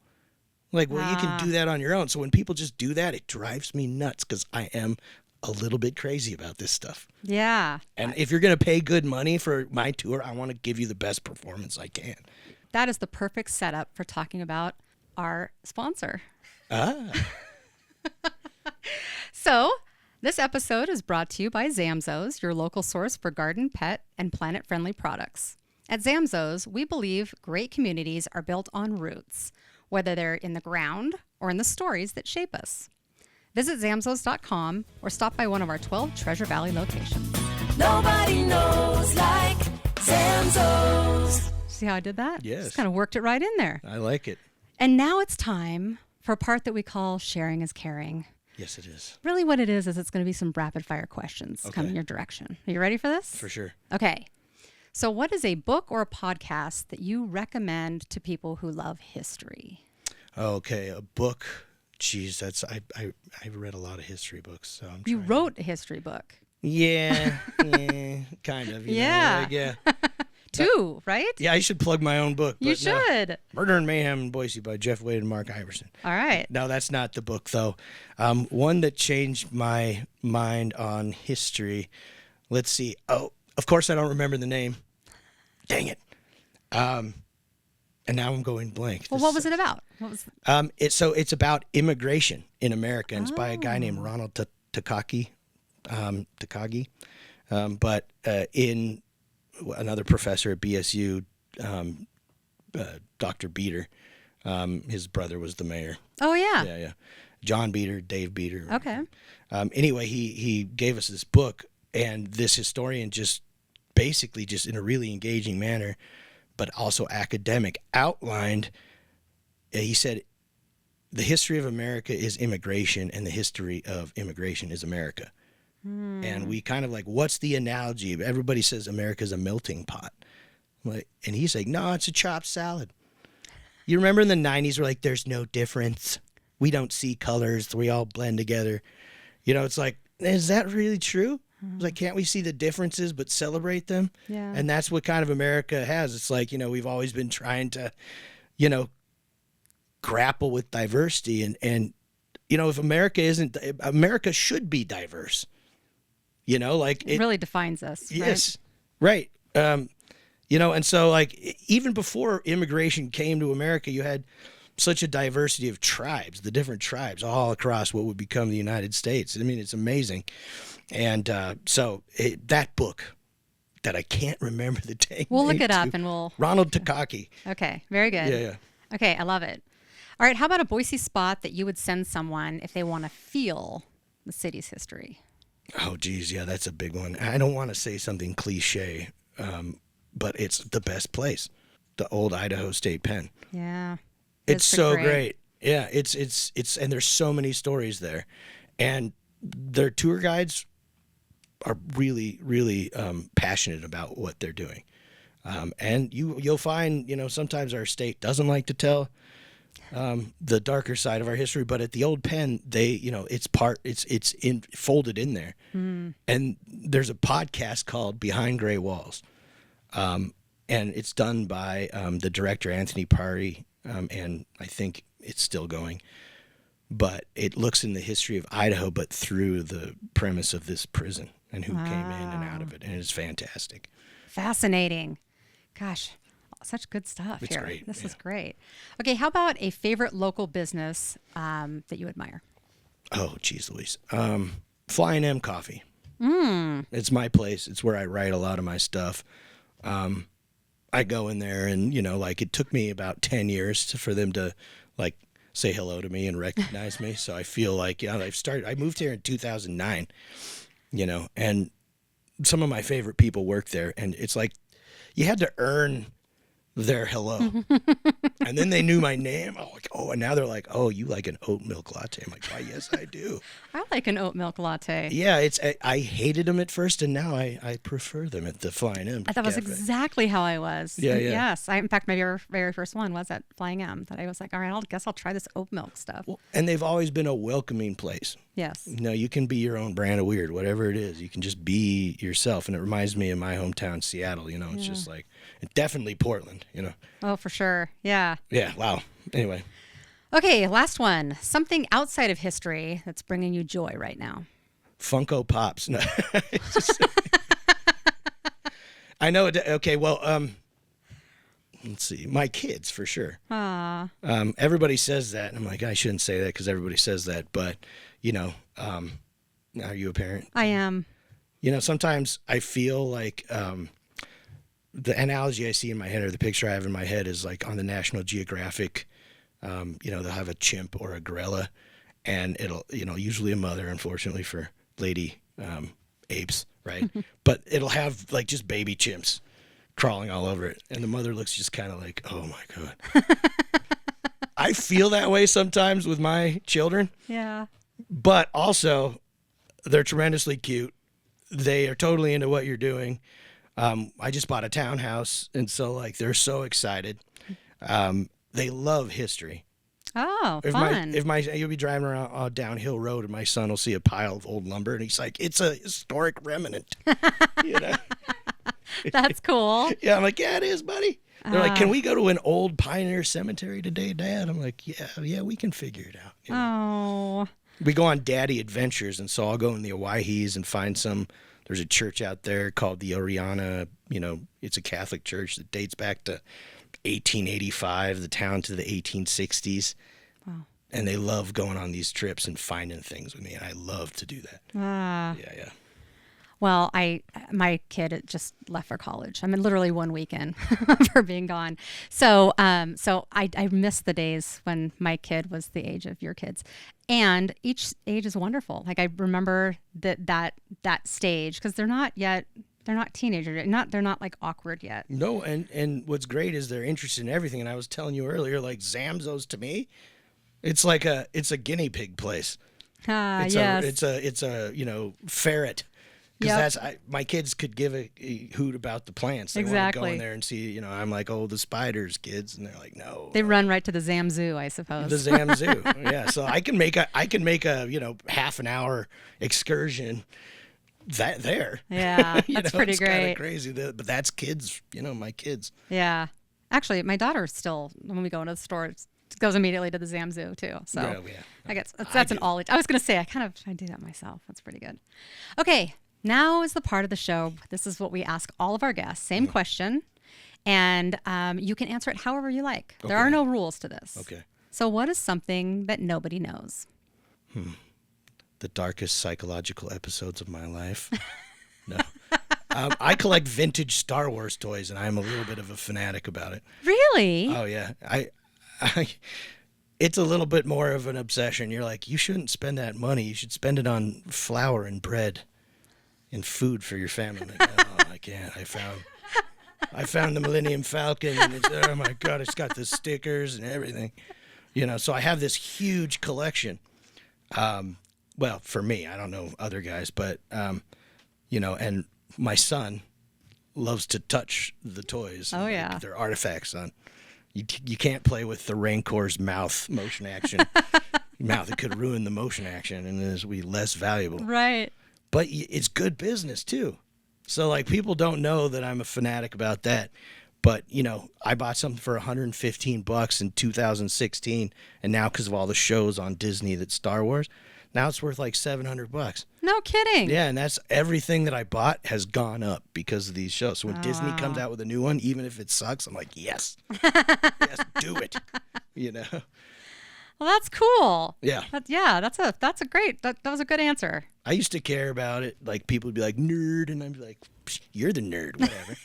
Like, well, you can do that on your own. So when people just do that, it drives me nuts because I am a little bit crazy about this stuff. Yeah. And if you're going to pay good money for my tour, I want to give you the best performance I can. That is the perfect setup for talking about our sponsor. So, this episode is brought to you by Zamzows, your local source for garden, pet, and planet-friendly products. At Zamzows, we believe great communities are built on roots, whether they're in the ground or in the stories that shape us. Visit Zamzows.com or stop by one of our 12 Treasure Valley locations. Nobody knows like Zamzows. See how I did that? Yes. Just kind of worked it right in there. I like it. And now it's time for a part that we call Sharing is Caring. Yes, it is. Really what it is it's going to be some rapid fire questions coming your direction. Are you ready for this? For sure. Okay. So what is a book or a podcast that you recommend to people who love history? Okay, a book. Geez, I've read a lot of history books. So You wrote a history book. Yeah, kind of. Yeah. Yeah. Two, right? Yeah, I should plug my own book. You but no. should. Murder and Mayhem in Boise by Jeff Wade and Mark Iverson. All right. No, that's not the book, though. One that changed my mind on history. Let's see. Oh, of course, I don't remember the name. Dang it. And now I'm going blank. Well, what was it about? It's about immigration in America, and it's by a guy named Ronald Takagi. But in another professor at BSU, Dr. Beater, his brother was the mayor. Oh, yeah. Yeah. John Beater, Dave Beater. Okay. Anyway, he gave us this book, and this historian just basically just in a really engaging manner, but also academic, outlined, he said, the history of America is immigration, and the history of immigration is America. And we kind of like, what's the analogy? Everybody says America's a melting pot. And he's like, no, it's a chopped salad. You remember in the 90s, we're like, there's no difference. We don't see colors. We all blend together. It's like, is that really true? It's like, can't we see the differences but celebrate them? Yeah. And that's what kind of America has. It's like, we've always been trying to, grapple with diversity. And if America should be diverse. It really defines us. Yes. Right. And so like even before immigration came to America, you had such a diversity of tribes, the different tribes all across what would become the United States. I mean, it's amazing. And that book that I can't remember the name. We'll look it up and we'll. Ronald Takagi. Okay. Very good. Yeah. Okay. I love it. All right. How about a Boise spot that you would send someone if they want to feel the city's history? Oh, geez, yeah, that's a big one. I don't want to say something cliche, but it's the best place, the old Idaho State Pen. Yeah. It's so great. Yeah, it's and there's so many stories there, and their tour guides are really, really passionate about what they're doing. And you'll find, sometimes our state doesn't like to tell the darker side of our history, but at the old pen, it's folded in there. And there's a podcast called Behind Gray Walls, and it's done by the director Anthony Parry, and I think it's still going. But it looks in the history of Idaho, but through the premise of this prison and who came in and out of it, and it's fantastic. Fascinating. Gosh, such good stuff It's here. great, This yeah. is great. Okay, how about a favorite local business that you admire? Oh, geez, Louise. Flying M Coffee. It's my place. It's where I write a lot of my stuff. I go in there and, it took me about 10 years for them to, say hello to me and recognize me. So I feel like, I moved here in 2009, and some of my favorite people work there. And it's like you had to earn their hello. And then they knew my name. And now they're like, oh, you like an oat milk latte? I'm like, why, yes, I do. I like an oat milk latte. Yeah, I hated them at first, and now I prefer them at the Flying M. That was Cafe. exactly how I was. Yeah, And yeah. Yes. In fact, my very first one was at Flying M that I was like, all right, I guess I'll try this oat milk stuff. Well, and they've always been a welcoming place. Yes. You can be your own brand of weird, whatever it is. You can just be yourself, and it reminds me of my hometown, Seattle. It's just like, and definitely Portland. Oh, for sure. Yeah. Yeah. Wow. Anyway. Okay, last one. Something outside of history that's bringing you joy right now. Funko Pops. No. I know. Okay. Well, let's see. My kids, for sure. Everybody says that, and I'm like, I shouldn't say that because everybody says that. But are you a parent? I am. Sometimes I feel like the analogy I see in my head or the picture I have in my head is like on the National Geographic. They'll have a chimp or a gorilla, and it'll, usually a mother, unfortunately for lady apes, right? But it'll have like just baby chimps crawling all over it, and the mother looks just kind of like, oh my God. I feel that way sometimes with my children, Yeah. but also they're tremendously cute. They are totally into what you're doing. I just bought a townhouse, and so they're so excited. They love history. Oh, If fun. you'll be driving around down Hill Road, and my son will see a pile of old lumber, and he's like, "It's a historic remnant." That's cool. Yeah, I'm like, "Yeah, it is, buddy." They're like, "Can we go to an old pioneer cemetery today, Dad?" I'm like, "Yeah, we can figure it out." Oh. We go on daddy adventures, and so I'll go in the Owyhees and find some. There's a church out there called the Oriana. It's a Catholic church that dates back to 1885, the town to the 1860s. Wow. And they love going on these trips and finding things with me, and I love to do that. Yeah. Well, my kid just left for college. I mean, literally one weekend for being gone. So I miss the days when my kid was the age of your kids, and each age is wonderful. Like I remember that stage because they're not teenagers yet. They're not like awkward yet. No, and what's great is they're interested in everything. And I was telling you earlier, like Zamzo's to me, it's a guinea pig place. Yes. It's a ferret. Because my kids could give a hoot about the plants. They want to go in there and see, I'm like, oh, the spiders, kids. And they're like, no. They run right to the Zam Zoo, I suppose. The Zam Zoo. Yeah. So I can make a half an hour excursion there. Yeah. That's pretty it's great. Kind of crazy. But that's kids, my kids. Yeah. Actually, my daughter still, when we go into the store, goes immediately to the Zam Zoo too. So yeah. I guess that's an all age. I was going to say, I do that myself. That's pretty good. Okay. Now is the part of the show. This is what we ask all of our guests. Same question. And you can answer it however you like. There are no rules to this. Okay. So what is something that nobody knows? The darkest psychological episodes of my life. No. I collect vintage Star Wars toys, and I'm a little bit of a fanatic about it. Really? Oh, yeah. It's a little bit more of an obsession. You're like, you shouldn't spend that money. You should spend it on flour and bread. and food for your family. I'm like, oh, I can't. I found the Millennium Falcon, and it's, oh my God, it's got the stickers and everything. So I have this huge collection. Well, for me, I don't know other guys, but, and my son loves to touch the toys. Oh, yeah. They're artifacts, son. You can't play with the Rancor's mouth motion action. It could ruin the motion action, and it will be less valuable. Right. But it's good business, too. So, like, people don't know that I'm a fanatic about that. But, I bought something for $115 in 2016, and now because of all the shows on Disney that's Star Wars, now it's worth like $700. No kidding. Yeah, and that's everything that I bought has gone up because of these shows. So when Disney comes out with a new one, even if it sucks, I'm like, yes. Yes, do it. Well, that's cool. Yeah. That's a great, that was a good answer. I used to care about it. Like, people would be like, nerd, and I'd be like, you're the nerd, whatever.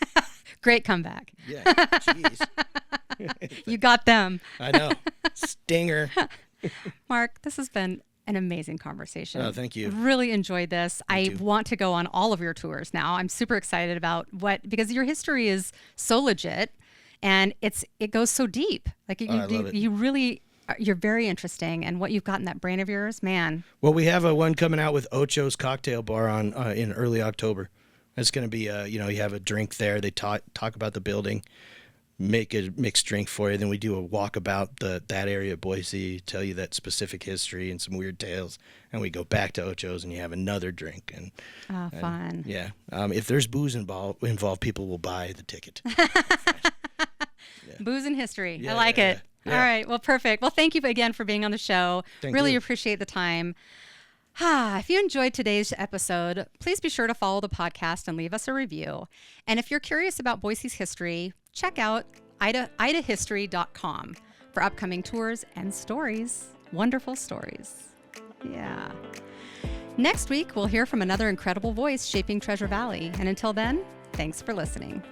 Great comeback. Yeah, jeez. You got them. I know. Stinger. Mark, this has been an amazing conversation. Oh, thank you. Really enjoyed this. I too. want to go on all of your tours now. I'm super excited about because your history is so legit and it goes so deep. Like I love it. you really, you're very interesting, and what you've got in that brain of yours, man. Well, we have one coming out with Ocho's Cocktail Bar on in early October. It's going to be, you have a drink there. They talk about the building, make a mixed drink for you. Then we do a walk about that area of Boise, tell you that specific history and some weird tales. And we go back to Ocho's and you have another drink. And fun. Yeah. If there's booze involved, people will buy the ticket. Booze and history. Yeah, I like it. yeah. All right. Well, perfect. Well, thank you again for being on the show. Really you. appreciate the time. If you enjoyed today's episode, please be sure to follow the podcast and leave us a review. And if you're curious about Boise's history, check out IdaHistory.com for upcoming tours and stories. Wonderful stories. Yeah. Next week, we'll hear from another incredible voice shaping Treasure Valley. And until then, thanks for listening.